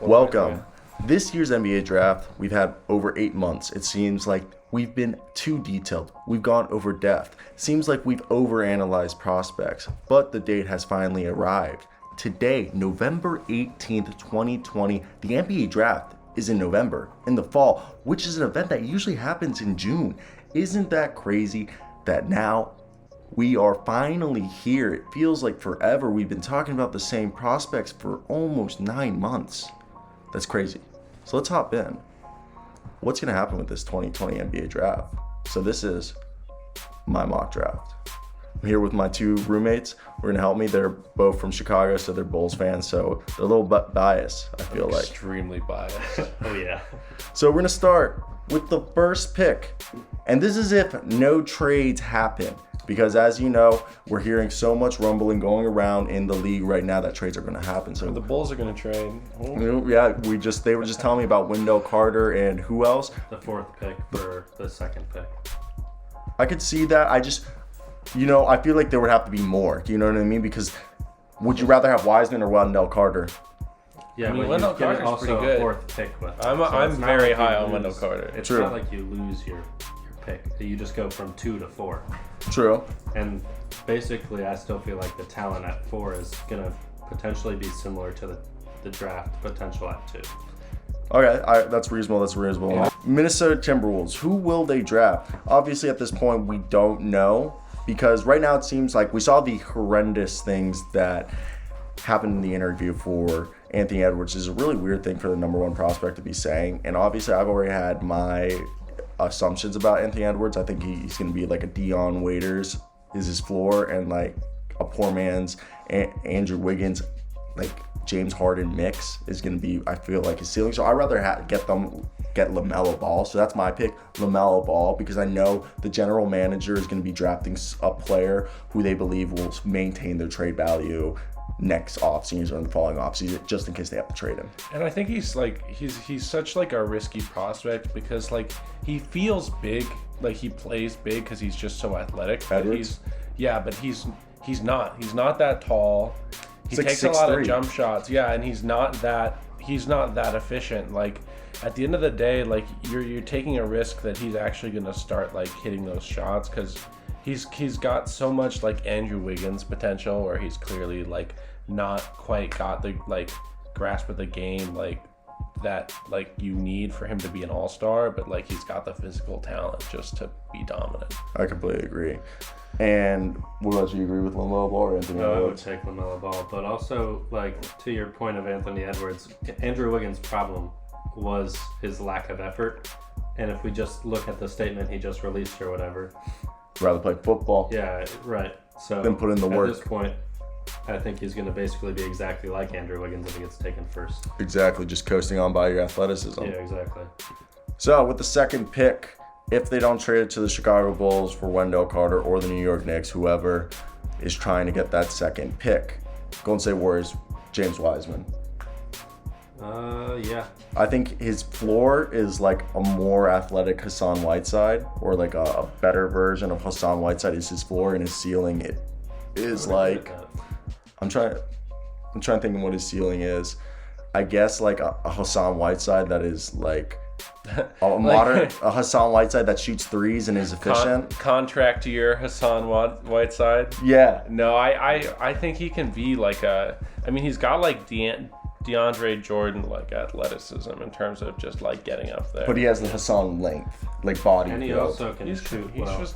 Welcome. This year's NBA draft, we've had over 8 months. It seems like we've been too detailed. We've gone over depth. Seems like we've overanalyzed prospects, but the date has finally arrived. Today, November 18th, 2020, the NBA draft is in November, in the fall, which is an event that usually happens in June. Isn't that crazy that now we are finally here? It feels like forever. We've been talking about the same prospects for almost 9 months. That's crazy. So let's hop in. What's going to happen with this 2020 NBA draft? So this is my mock draft. I'm here with my 2 roommates. We're going to help me. They're both from Chicago, so they're Bulls fans. So they're a little biased, I feel like. Extremely biased. Oh, yeah. So we're going to start with the first pick. And this is if no trades happen. Because as you know, we're hearing so much rumbling going around in the league right now that trades are going to happen. So the Bulls are going to trade. Yeah, they were just telling me about Wendell Carter and who else? The 4th pick for the 2nd pick. I could see that. I feel like there would have to be more. Do you know what I mean? Because would you rather have Wiseman or Wendell Carter? Yeah, I mean, but Wendell you get Carter's also pretty good. a 4th pick with it. I'm it's not very like high you on Wendell lose- Carter. It's True. not like you lose your pick. You just go from 2 to 4. True. And basically, I still feel like the talent at 4 is going to potentially be similar to the draft potential at 2. Okay, that's reasonable. Yeah. Minnesota Timberwolves, who will they draft? Obviously, at this point, we don't know. Because right now, it seems like we saw the horrendous things that happened in the interview for Anthony Edwards. Is a really weird thing for the number 1 prospect to be saying. And obviously, I've already had my assumptions about Anthony Edwards. I think he's going to be like a Dion Waiters is his floor, and like a poor man's Andrew Wiggins, like James Harden mix is going to be, I feel like, his ceiling. So I'd rather get LaMelo Ball. So that's my pick, LaMelo Ball, because I know the general manager is going to be drafting a player who they believe will maintain their trade value next offseason or the following offseason, just in case they have to trade him. And I think he's such like a risky prospect because like he feels big, like he plays big because he's just so athletic. Edwards? But he's not. He's not that tall. He He's like takes a lot 6'3". of jump shots. Yeah, and he's not that efficient. Like at the end of the day, like you're taking a risk that he's actually going to start like hitting those shots because he's got so much like Andrew Wiggins potential where he's clearly like not quite got the like grasp of the game like that like you need for him to be an all-star, but like he's got the physical talent just to be dominant. I completely agree. And what about you? Agree with LaMelo Ball or Anthony No, I would Edwards? take LaMelo Ball. But also, like, to your point of Anthony Edwards, Andrew Wiggins' problem was his lack of effort. And if we just look at the statement he just released or whatever. Rather play football. Yeah, right. So Then put in the work. At this point, I think he's going to basically be exactly like Andrew Wiggins if he gets taken first. Exactly, just coasting on by your athleticism. Yeah, exactly. So with the 2nd pick, if they don't trade it to the Chicago Bulls for Wendell Carter or the New York Knicks, whoever is trying to get that 2nd pick, Golden State Warriors, James Wiseman. Yeah. I think his floor is like a more athletic Hassan Whiteside, or like a better version of Hassan Whiteside is his floor, and his ceiling it is like, I'm trying to think of what his ceiling is. I guess like a Hassan Whiteside that is like a modern a Hassan Whiteside that shoots threes and is efficient. Contract year Hassan Whiteside. Yeah. No, I think he can be like he's got like DeAndre Jordan like athleticism in terms of just like getting up there. But he has the Hassan length, like body And he build. also can shoot well.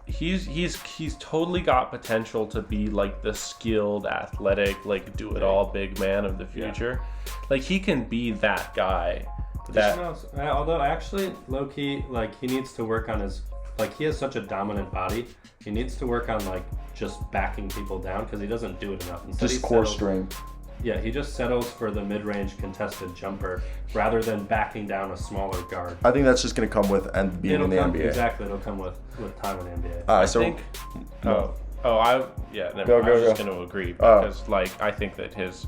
He's totally got potential to be like the skilled, athletic, like do it all big man of the future. Yeah. Like he can be that guy. Although actually low key, like he needs to work on his, like he has such a dominant body. He needs to work on like just backing people down because he doesn't do it enough. Instead, Just core strength. Yeah, he just settles for the mid-range contested jumper rather than backing down a smaller guard. I think that's just going to come with and being in the NBA. Exactly, it'll come with time in the NBA. I was just going to agree because like I think that his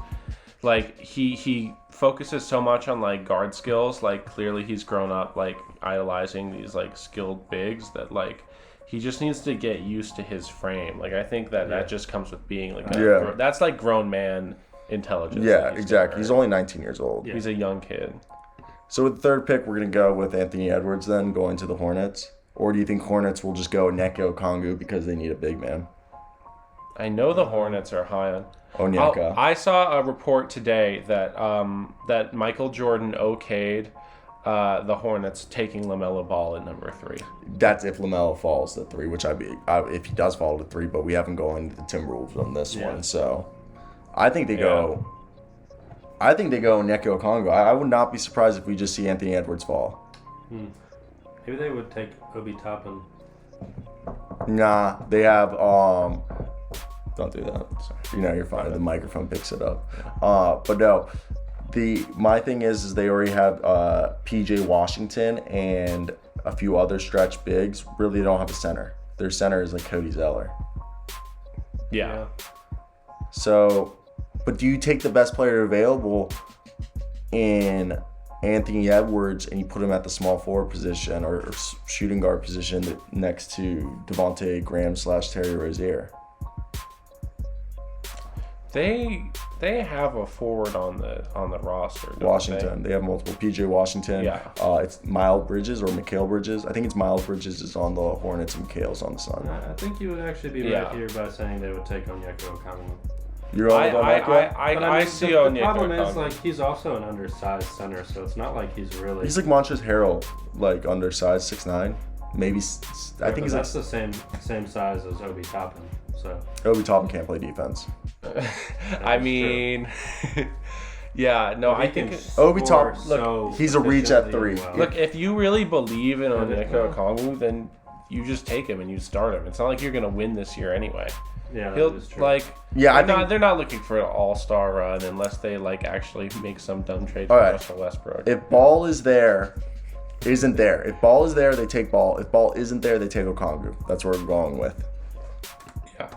like he focuses so much on like guard skills. Like clearly he's grown up like idolizing these like skilled bigs that like he just needs to get used to his frame. Like I think that just comes with being like that's like grown man intelligence. Yeah, that he's exactly. gonna He's earn. only 19 years old. Yeah. He's a young kid. So with the third pick, we're going to go with Anthony Edwards then, going to the Hornets? Or do you think Hornets will just go Onyeka Okongwu because they need a big man? I know the Hornets are high on. Onyeka. I saw a report today that that Michael Jordan okayed the Hornets taking LaMelo Ball at number 3. That's if LaMelo falls to 3, which if he does fall to 3, but we haven't gone into the Timberwolves on this Yeah. one. So I think they go Onyeka Okongwu. I would not be surprised if we just see Anthony Edwards fall. Maybe they would take Obi Toppin. Nah, they have don't do that. You know you're fine. The microphone picks it up. But no, my thing is they already have PJ Washington and a few other stretch bigs. Really don't have a center. Their center is like Cody Zeller. Yeah. So, but do you take the best player available in Anthony Edwards and you put him at the small forward position or shooting guard position next to Devontae Graham / Terry Rozier? They have a forward on the roster. Don't Washington. They have multiple. PJ Washington. Yeah. It's Miles Bridges or Mikal Bridges. I think it's Miles Bridges is on the Hornets and Mikhail's on the Sun. I think you would actually be Yeah. right here by saying they would take Onyeka Okongwu. You're all about I Onyeka? But I see the Onyeka problem is Okongwu. like he's also an undersized center, so it's not like he's really. He's like Montrezl Harrell, like undersized, 6'9". Maybe I think he's like that's the same size as Obi Toppin. So Obi Toppin can't play defense. I mean, yeah, no, I think Obi score Toppin, look, he's a reach at efficiently 3. well. look, if you really believe in Onyeka well. Okongwu, then you just take him and you start him. It's not like you're gonna win this year anyway. yeah, that He'll is true. Yeah, they're not looking for an all-star run unless they like actually make some dumb trade for All right. Russell Westbrook. If Ball isn't there, If Ball is there, they take Ball. If Ball isn't there, they take Okongwu. That's what we're going with. Yeah.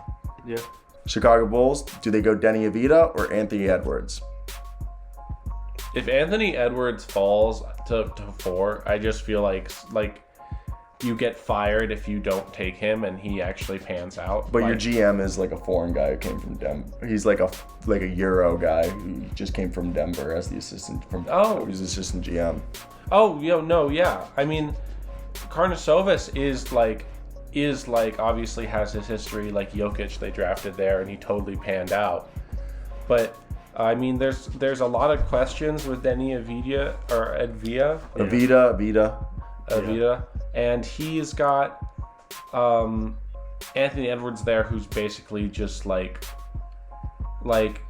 yeah. Chicago Bulls, do they go Denny Avita or Anthony Edwards? If Anthony Edwards falls to 4, I just feel like you get fired if you don't take him and he actually pans out. But your Like, GM is like a foreign guy who came from Denver. He's like a Euro guy who just came from Denver as the assistant he's assistant GM. oh, no, yeah. I mean, Karnisovas is like obviously has his history like Jokic they drafted there and he totally panned out. But I mean, there's a lot of questions with Denny Avita or Advia. Avita. And he's got Anthony Edwards there, who's basically just like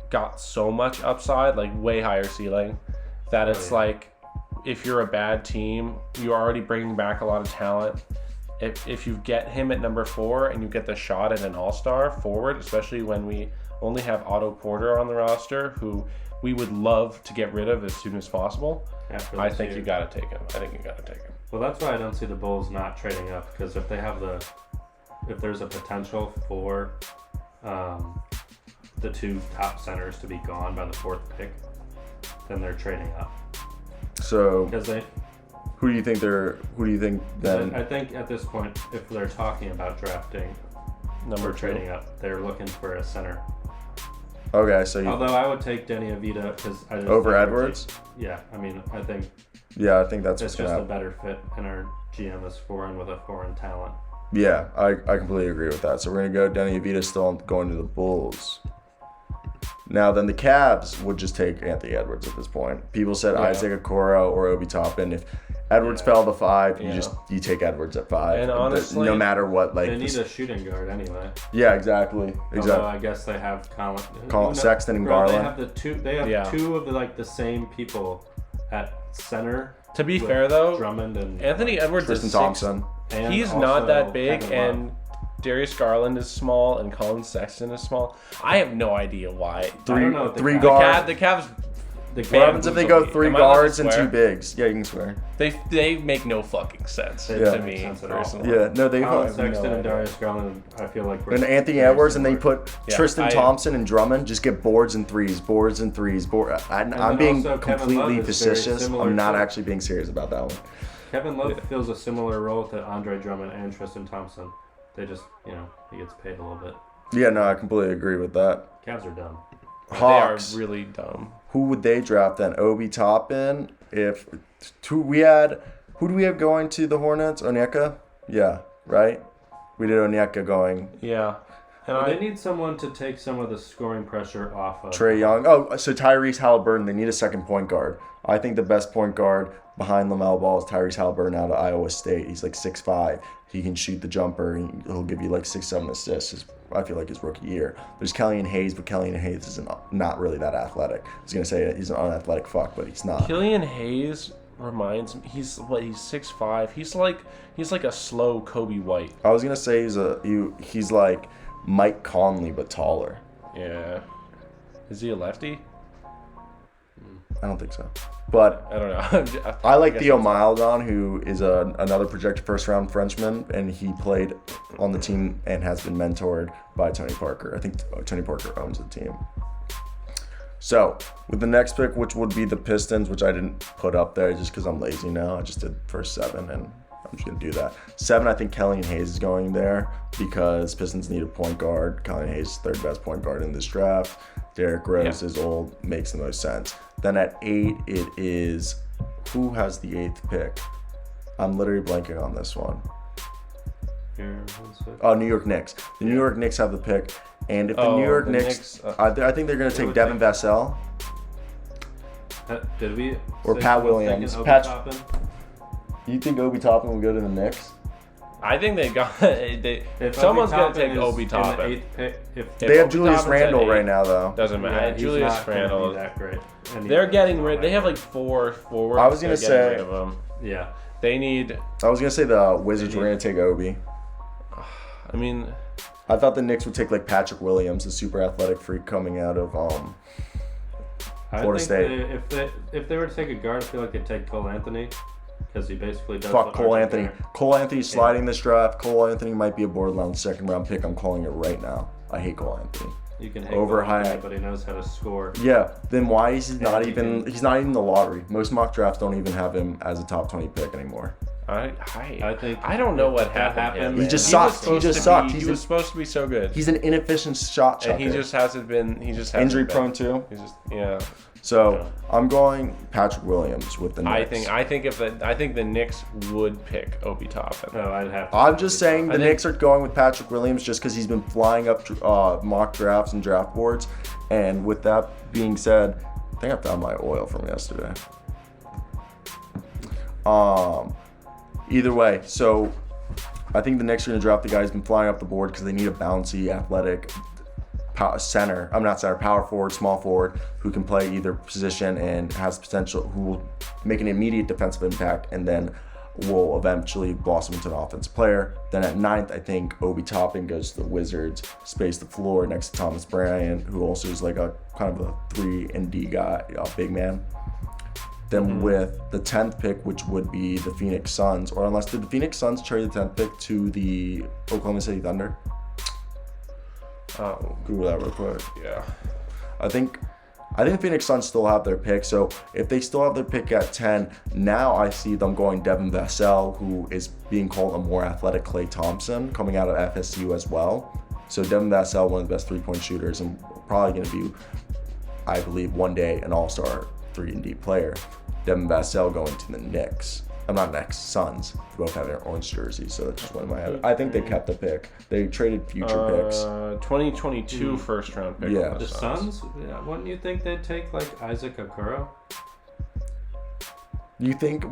got so much upside, like way higher ceiling, that it's like if you're a bad team, you're already bringing back a lot of talent. If you get him at number 4 and you get the shot at an all-star forward, especially when we only have Otto Porter on the roster, who we would love to get rid of as soon as possible, After I this think year. you got to take him. Well, that's why I don't see the Bulls not trading up, because if there's a potential for the 2 top centers to be gone by the 4th pick, then they're trading up. So Because who do you think then? I think at this point, if they're talking about drafting Number or 2. trading up, they're looking for a center. Okay, so you, Although I would take Denny Avita because I just over think Edwards? Yeah, I mean, I think Yeah, I think that's it's what's gonna just a happen. better fit, and our GM is foreign with a foreign talent. Yeah, I completely agree with that. So we're gonna go Denny Avita still going to the Bulls. Now then, the Cavs would just take Anthony Edwards at this point. People said Yeah. Isaac Okoro or Obi Toppin. If Edwards fell to 5, Yeah. you take Edwards at 5. And honestly, no matter what, like They need a shooting guard anyway. yeah, exactly. Although I guess they have Sexton and Bro, Garland. They have They have 2 of the same people at center. To be with fair though, Drummond and Anthony Edwards Tristan is Thompson. and He's also not that big, Kevin Love. and Darius Garland is small, and Colin Sexton is small. I have no idea why. I don't know. Three The guards. The Cavs, The What Man, happens if they go am 3 I allowed to guards and swear? 2 bigs? Yeah, you can swear. they make no fucking sense They Yeah. to don't me make sense at all. personally. Yeah, no, they Colin have Sexton no and idea. Darius Garland, I feel like. and Anthony very Edwards, and they similar. put Yeah, Tristan Thompson and Drummond. Just get boards and threes. I'm then being also Kevin completely Love is very facetious. similar I'm not to- actually being serious about that one. Kevin Love fills a similar role to Andre Drummond and Tristan Thompson. They just, he gets paid a little bit. Yeah, no, I completely agree with that. Cavs are dumb. Hawks. They are really dumb. Who would they draft then? Obi Toppin? Who do we have going to the Hornets? Onyeka? Yeah, right? We did Onyeka going. Yeah. And Well, they need someone to take some of the scoring pressure off of. Trae Young. Oh, so Tyrese Halliburton. They need a second point guard. I think the best point guard behind LaMelo Ball is Tyrese Halliburton out of Iowa State. He's like 6'5". He can shoot the jumper. He'll give you like 6-7 assists. I feel like his rookie year. There's Kellyan Hayes, but Kellyan Hayes is not really that athletic. I was gonna say he's an unathletic fuck, but he's not. Killian Hayes reminds me. He's 6'5". He's like a slow Kobe White. I was gonna say he's like Mike Conley but taller. Yeah. Is he a lefty? I don't think so. But I don't know. I like Theo Maledon, who is another projected first-round Frenchman, and he played on the team and has been mentored by Tony Parker. I think Tony Parker owns the team. So, with the next pick, which would be the Pistons, which I didn't put up there just because I'm lazy now. I just did first 7, and I'm just going to do that. 7, I think Kellyan Hayes is going there because Pistons need a point guard. Kellyan Hayes is third best point guard in this draft. Derrick Rose is old, makes the most sense. Then at 8, it is, who has the 8th pick? I'm literally blanking on this one. Here, New York Knicks. The New York Knicks have the pick. And if the New York Knicks I think they're going to take Devin Vassell. Did we? Or Pat Williams. You think Obi Toppin will go to the Knicks? I think they got someone's gonna take Obi Toppin. They have Julius Randle right now, though. Doesn't matter. Julius Randle. That great. They're getting rid. They have like 4 forwards. I was gonna say. Rid of them. Yeah. They need. I was gonna say the Wizards were gonna take Obi. I mean, I thought the Knicks would take like Patrick Williams, a super athletic freak coming out of Florida State. If they were to take a guard, I feel like they'd take Cole Anthony. Because he basically does. Fuck Cole Anthony. There. Cole Anthony's sliding this draft. Cole Anthony might be a borderline second round pick. I'm calling it right now. I hate Cole Anthony. You can hate overhyped, but he knows how to score. Yeah. Then why is he not even? He's not even in the lottery. Most mock drafts don't even have him as a top 20 pick anymore. I think I don't know what happened. He just sucked. He just sucked. He was supposed to be so good. He's an inefficient shot chucker. And he just hasn't been. Injury prone too. He's just yeah. So I'm going Patrick Williams with the Knicks. I think the Knicks would pick Obi Toppin. No, I'd have. I'm just saying the Knicks are going with Patrick Williams just because he's been flying up mock drafts and draft boards. And with that being said, I think I found my oil from yesterday. Either way, so I think the Knicks are going to draft the guy who's been flying up the board because they need a bouncy, athletic power forward, small forward, who can play either position and has potential, who will make an immediate defensive impact and then will eventually blossom into an offensive player. Then at 9th, I think Obi Toppin goes to the Wizards, space the floor next to Thomas Bryant, who also is like a kind of a 3-and-D guy, a big man. Then with the 10th pick, which would be the Phoenix Suns, or unless did the Phoenix Suns trade the 10th pick to the Oklahoma City Thunder? Google that real quick. Yeah. I think Phoenix Suns still have their pick. So if they still have their pick at 10, now I see them going Devin Vassell, who is being called a more athletic Klay Thompson, coming out of FSU as well. So Devin Vassell, one of the best 3-point shooters, and probably going to be, I believe, one day an all-star 3-and-D player. Devin Vassell going to the Knicks. I'm not Knicks, Suns. They both have their orange jerseys, so that's just one in my head. I think they kept the pick. They traded future picks. 2022 first round pick. Yeah. The Suns? Yeah, wouldn't you think they'd take like Isaac Okoro? You think?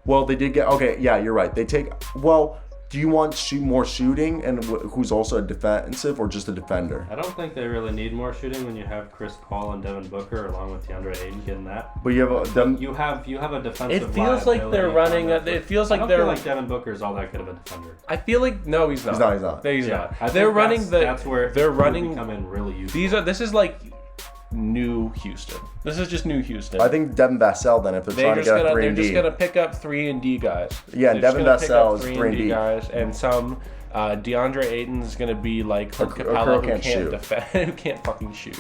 Well, they did get. Okay, yeah, you're right. They take. Well, do you want more shooting and who's also a defensive or just a defender? I don't think they really need more shooting when you have Chris Paul and Devin Booker along with DeAndre Ayton getting that. But you have you have a defensive. It feels like they're running. It feels like they're. I don't feel like Devin Booker is all that good of a defender. I feel like no, he's not. He's not. No, he's not. They're running that's where they're running. Come in really useful. This is like new Houston. This is just new Houston. I think Devin Vassell then if they're trying to get a 3-and-D. They're just gonna pick up 3-and-D guys. Yeah, and Devin Vassell is 3-and-D guys, and some DeAndre Ayton's gonna be like Clint Capella who can't defend, who can't fucking shoot.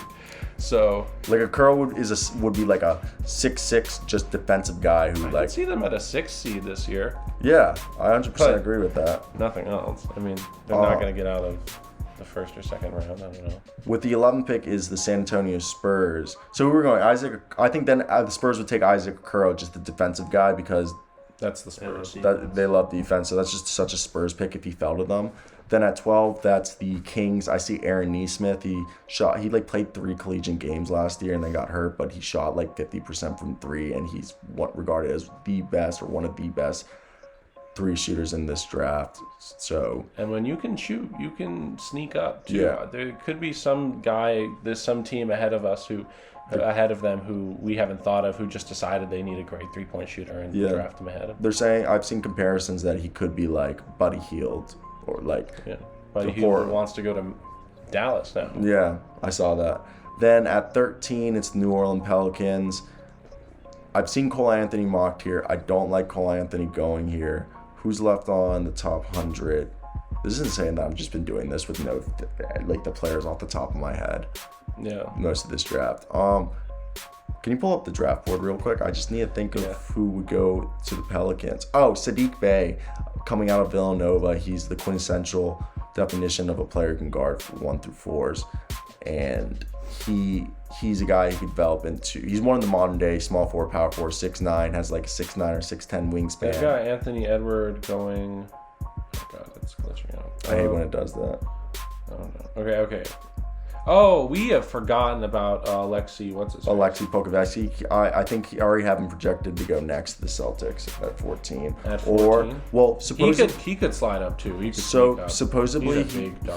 So like a curl would be like a 6'6" just defensive guy who I see them at a 6th seed this year. Yeah, I 100% agree with that. Nothing else. I mean, they're not gonna get out of. the first or second round. I don't know. With the 11th pick is the San Antonio Spurs. So we were going Isaac. I think then the Spurs would take Isaac Okoro, just the defensive guy, because That's the Spurs. they love defense. So that's just such a Spurs pick if he fell to them. Then at 12, that's the Kings. I see Aaron Nesmith. He played 3 collegiate games last year and then got hurt, but he shot like 50% from 3, and he's regarded as the best or one of the best 3 shooters in this draft. So, and when you can shoot, you can sneak up too. Yeah. There could be some guy, there's some team ahead of them who we haven't thought of, who just decided they need a great 3-point shooter and draft him ahead of. They're saying, I've seen comparisons that he could be like Buddy Hield or like But he wants to go to Dallas now. Yeah, I saw that. Then at 13, it's New Orleans Pelicans. I've seen Cole Anthony mocked here. I don't like Cole Anthony going here. Who's left on the top 100? This isn't saying that I've just been doing this with the players off the top of my head. Yeah. Most of this draft. Can you pull up the draft board real quick? I just need to think of who would go to the Pelicans. Oh, Sadiq Bey, coming out of Villanova. He's the quintessential definition of a player who can guard 1 through 4s, and he's a guy who could develop into. He's one of the modern day small forward, power forward, 6'9", has like a 6'9" or 6'10" wingspan. They've got Anthony Edward going. Oh God, that's glitching out. I hate when it does that. I don't know. Okay. Oh, we have forgotten about Alexei. What's his name? Alexei Pokusevski. I think he already have him projected to go next to the Celtics at 14. At 14? Or supposedly he could slide up too. He could supposedly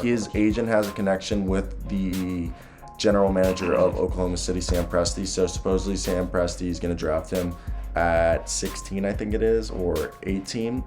his agent has a connection with the general manager of Oklahoma City, Sam Presti. So supposedly Sam Presti is going to draft him at 16, I think it is, or 18.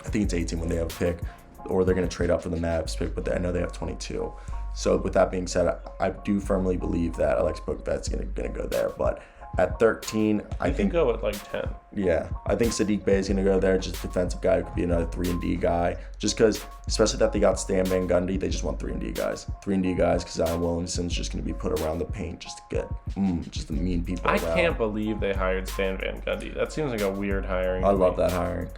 I think it's 18 when they have a pick, or they're going to trade up for the Mavs pick, but I know they have 22. So with that being said, I do firmly believe that Alexei Pokusevski is going to go there. But at 13, I think go at like 10. Yeah, I think Sadiq Bey is going to go there. Just defensive guy who could be another 3-and-D guy. Just because, especially that they got Stan Van Gundy, they just want 3-and-D guys. 3-and-D guys because Zion Williamson's just going to be put around the paint just to get just the mean people I around. can't believe they hired Stan Van Gundy. That seems like a weird hiring. I love that hiring.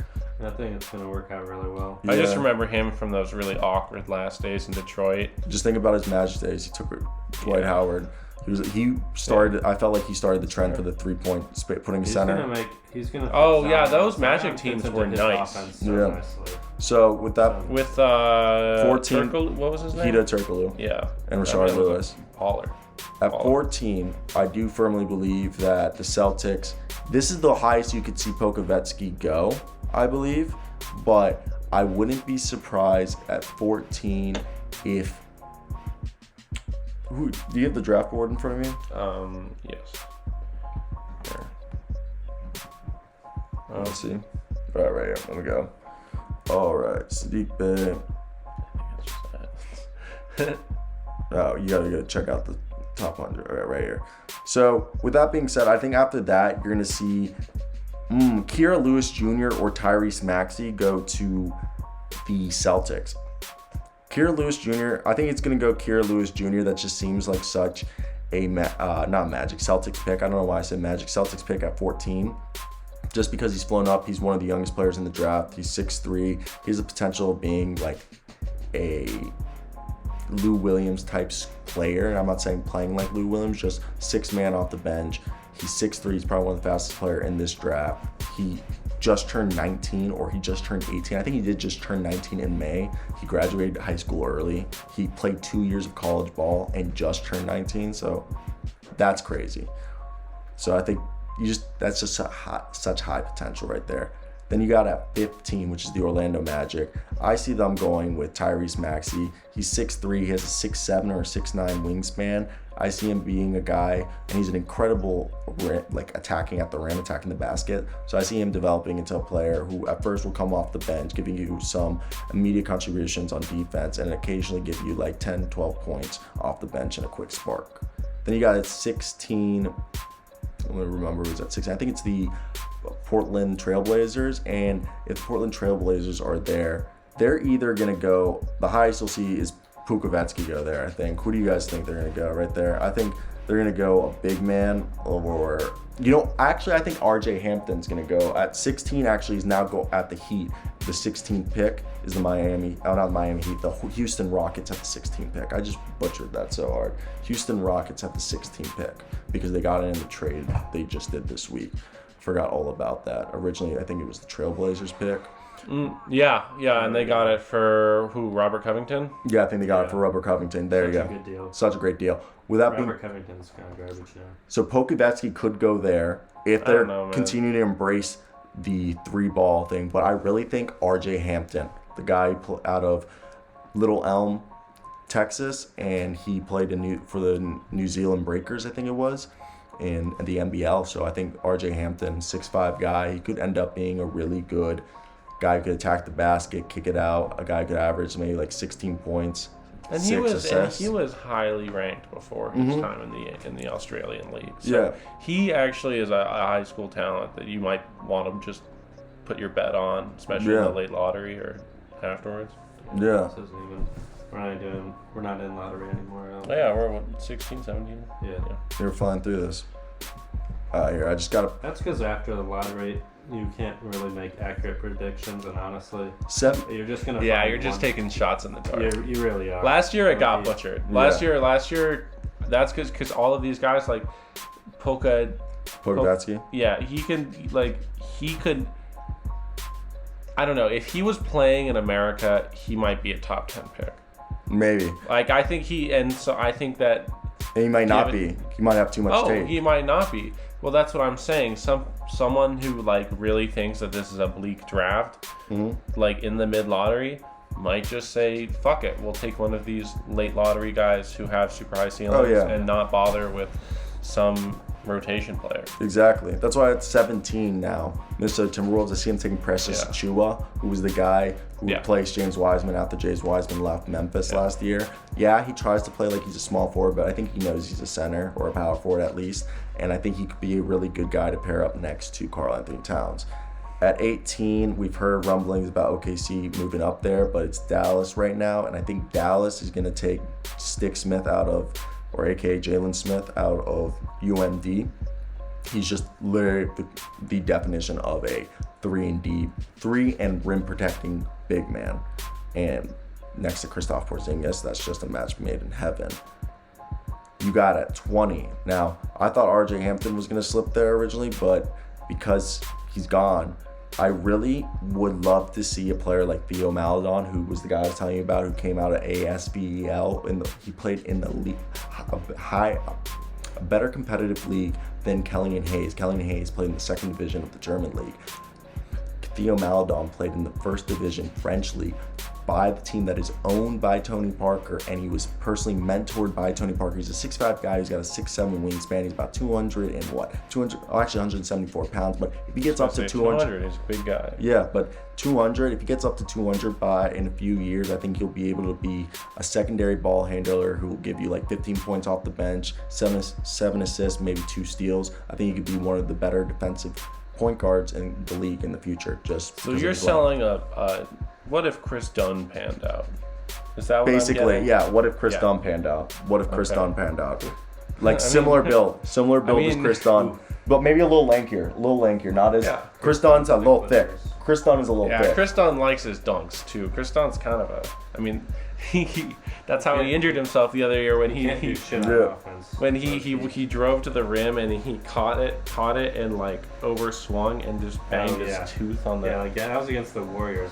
I think it's going to work out really well. I just remember him from those really awkward last days in Detroit. Just think about his Magic days. He took Dwight Howard. He started. I felt like he started the trend for the 3-point putting center. He's gonna. Those Magic teams were nice. So with that, with 14, what was his name? Hedo Turkoglu. Yeah. And Rashard Lewis. Baller. At 14, I do firmly believe that the Celtics. This is the highest you could see Pokusevski go, I believe, but I wouldn't be surprised at 14 if. Do you have the draft board in front of you? Yes. Here. Let's see. Right here. Let me go. All right, Sadiq Bey. Oh, you gotta go check out the top 100 right here. So with that being said, I think after that you're gonna see Kira Lewis Jr. or Tyrese Maxey go to the Celtics. Kira Lewis Jr., I think it's going to go Kira Lewis Jr. That just seems like such a, not Magic, Celtics pick. I don't know why I said Magic. Celtics pick at 14. Just because he's flown up. He's one of the youngest players in the draft. He's 6'3". He has the potential of being like a Lou Williams type player. And I'm not saying playing like Lou Williams, just 6-man off the bench. He's 6'3". He's probably one of the fastest players in this draft. He just turned 19, or he just turned 18. I think he did just turn 19 in May. He graduated high school early. He played 2 years of college ball and just turned 19. So that's crazy. So I think that's just such high potential right there. Then you got at 15, which is the Orlando Magic. I see them going with Tyrese Maxey. He's 6'3", he has a 6'7" or 6'9" wingspan. I see him being a guy, and he's an incredible, attacking at the rim, attacking the basket. So I see him developing into a player who at first will come off the bench, giving you some immediate contributions on defense, and occasionally give you like 10, 12 points off the bench and a quick spark. Then you got at 16, I'm gonna remember who's at 16. I think it's the Portland Trailblazers, and if Portland Trailblazers are there, they're either gonna go, the highest you'll see is Pokusevski go there, I think. Who do you guys think they're gonna go right there? I think they're gonna go a big man or You know, actually, I think RJ Hampton's going to go at 16. Actually, he's now go at the Heat. The 16th pick is the not Miami Heat, the Houston Rockets at the 16th pick. I just butchered that so hard. Houston Rockets at the 16th pick because they got it in the trade they just did this week. Forgot all about that. Originally, I think it was the Trailblazers pick. Yeah, and they got it for who? Robert Covington? Yeah, I think they got it for Robert Covington. There Such you a go. good deal. Such a great deal. Without Robert Covington's kind of garbage now. So Pokusevsky could go there if I they're don't know, man. continuing to embrace the 3-ball thing. But I really think RJ Hampton, the guy out of Little Elm, Texas, and he played for the New Zealand Breakers, I think it was, in the NBL. So I think RJ Hampton, 6'5" guy, he could end up being a really good guy who could attack the basket, kick it out. A guy who could average maybe like 16 points. And he was highly ranked before his time in the Australian league. So he actually is a high school talent that you might want to just put your bet on, especially in the late lottery or afterwards. Yeah. This isn't even, we're not in lottery anymore. Oh, yeah, we're 16, 17. Yeah. You're flying through this. Here, I just got to... That's because after the lottery, you can't really make accurate predictions, and honestly, you're just gonna. Yeah, find you're just taking shots in the dark. You really are. Last year it got butchered. Last year, that's because all of these guys like Pokusevsky. Yeah, he could. I don't know if he was playing in America, he might be a top 10 pick. Maybe. Like I think I think that. And he might not be. He might have too much tape. He might not be. Well, that's what I'm saying. Someone who like really thinks that this is a bleak draft, like in the mid lottery, might just say, "Fuck it, we'll take one of these late lottery guys who have super high ceilings and not bother with some rotation player." Exactly. That's why it's 17 now. Minnesota Timberwolves. I see him taking Precious Achiuwa, who was the guy who replaced James Wiseman after James Wiseman left Memphis last year. Yeah, he tries to play like he's a small forward, but I think he knows he's a center or a power forward at least. And I think he could be a really good guy to pair up next to Karl Anthony Towns. At 18, we've heard rumblings about OKC moving up there, but it's Dallas right now. And I think Dallas is going to take Stick Smith or aka Jalen Smith out of UMD. He's just literally the definition of a 3 and rim protecting big man. And next to Kristaps Porzingis, that's just a match made in heaven. You got at 20. Now, I thought RJ Hampton was going to slip there originally, but because he's gone, I really would love to see a player like Theo Maledon, who was the guy I was telling you about, who came out of ASVEL. He played in the league, a better competitive league than Kellyan Hayes. Kellyan Hayes played in the second division of the German league. Theo Maledon played in the first division French league by the team that is owned by Tony Parker, and he was personally mentored by Tony Parker. He's a 6'5" guy who's got a 6'7" wingspan. He's about 174 pounds, but if he gets up to 200, he's a big guy. Yeah, but 200, if he gets up to 200 in a few years, I think he'll be able to be a secondary ball handler who will give you like 15 points off the bench, seven assists, maybe 2 steals. I think he could be one of the better defensive point guards in the league in the future. So you're selling what if Chris Dunn panned out? Is that what basically, I'm getting? yeah. What if Chris Dunn panned out? Dunn panned out? Like similar build as Chris Dunn, but maybe a little lankier. Not as Chris Dunn's a little thick. Chris Dunn is a little thick. Yeah, Chris Dunn likes his dunks too. Chris Dunn's kind of that's how he injured himself the other year when he drove to the rim and he caught it and like overswung and just banged his tooth on the. Yeah, like that was against the Warriors.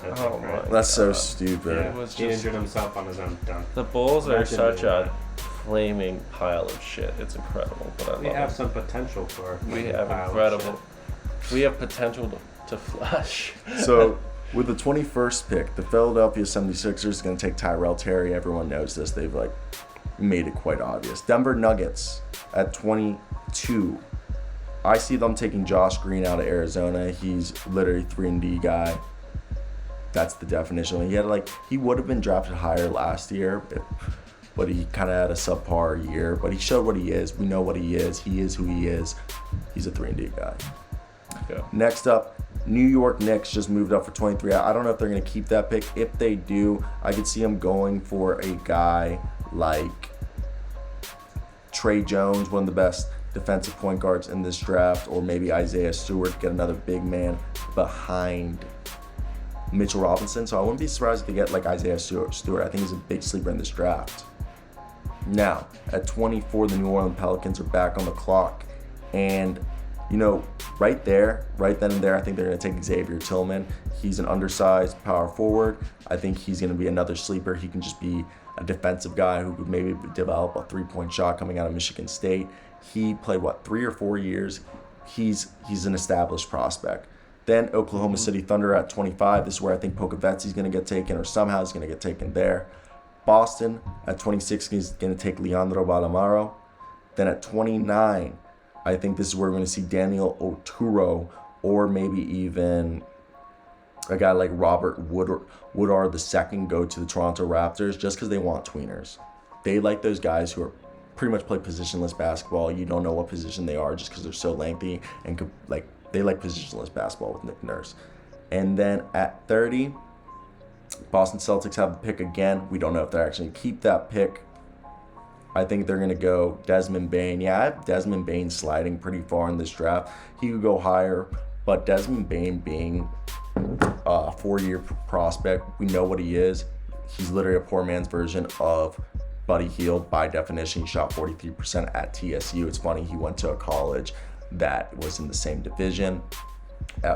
That's so stupid. Yeah, he injured himself on his own dunk. The Bulls are such a flaming pile of shit. It's incredible, but we have some potential for. We have incredible. We have potential to flush. So. With the 21st pick, the Philadelphia 76ers are going to take Tyrell Terry. Everyone knows this. They've made it quite obvious. Denver Nuggets at 22. I see them taking Josh Green out of Arizona. He's literally 3-and-D guy. That's the definition. He would have been drafted higher last year, but he kind of had a subpar year. But he showed what he is. We know what he is. He is who he is. He's a 3-and-D guy. Yeah. Next up, New York Knicks just moved up for 23. I don't know if they're going to keep that pick. If they do, I could see them going for a guy like Trey Jones, one of the best defensive point guards in this draft, or maybe Isaiah Stewart, get another big man behind Mitchell Robinson. So I wouldn't be surprised if they get like Isaiah Stewart. I think he's a big sleeper in this draft. Now, at 24, the New Orleans Pelicans are back on the clock. And, you know, right there, right then and there, I think they're going to take Xavier Tillman. He's an undersized power forward. I think he's going to be another sleeper. He can just be a defensive guy who could maybe develop a three-point shot coming out of Michigan State. He played, 3 or 4 years. He's an established prospect. Then Oklahoma City Thunder at 25. This is where I think Pokuvetzi's going to get taken, or somehow he's going to get taken there. Boston at 26 is going to take Leandro Ballamaro. Then at 29, I think this is where we're going to see Daniel Oturu, or maybe even a guy like Robert Woodard II go to the Toronto Raptors, just because they want tweeners. They like those guys who are pretty much play positionless basketball. You don't know what position they are just because they're so lengthy, and they like positionless basketball with Nick Nurse. And then at 30, Boston Celtics have the pick again. We don't know if they're actually going to keep that pick. I think they're going to go Desmond Bane. Yeah, I have Desmond Bane sliding pretty far in this draft. He could go higher, but Desmond Bane being a 4-year prospect, we know what he is. He's literally a poor man's version of Buddy Hield. By definition, he shot 43% at TSU. It's funny, he went to a college that was in the same division,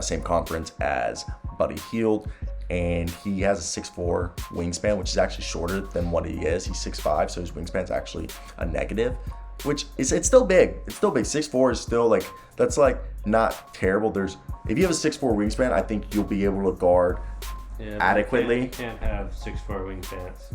same conference as Buddy Hield. And he has a 6'4" wingspan, which is actually shorter than what he is. He's 6'5", so his wingspan's actually a negative, which is, it's still big. It's still big. 6'4" is still that's not terrible. If you have a 6'4" wingspan, I think you'll be able to guard adequately. You can't have 6'4"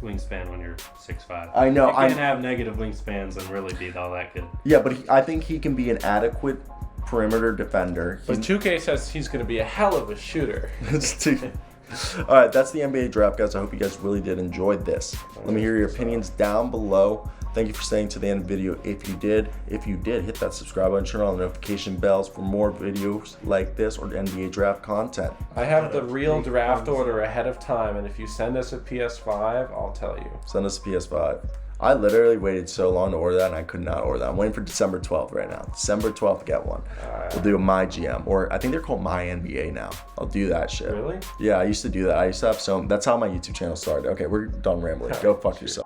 wingspan when you're 6'5". I know. You can't have negative wingspans and really be all that good. Yeah, but I think he can be an adequate perimeter defender. But 2K says he's going to be a hell of a shooter. All right, that's the NBA draft, guys. I hope you guys really did enjoy this. Let me hear your opinions down below. Thank you for staying to the end of the video. If you did, hit that subscribe button, turn on the notification bells for more videos like this or NBA draft content. I have the real draft order ahead of time, and if you send us a PS5, I'll tell you. Send us a PS5. I literally waited so long to order that, and I could not order that. I'm waiting for December 12th right now. December 12th to get one. We'll do a My GM, or I think they're called My NBA now. I'll do that shit. Really? Yeah, I used to do that. I used to have that's how my YouTube channel started. Okay, we're done rambling. Go fuck yourself.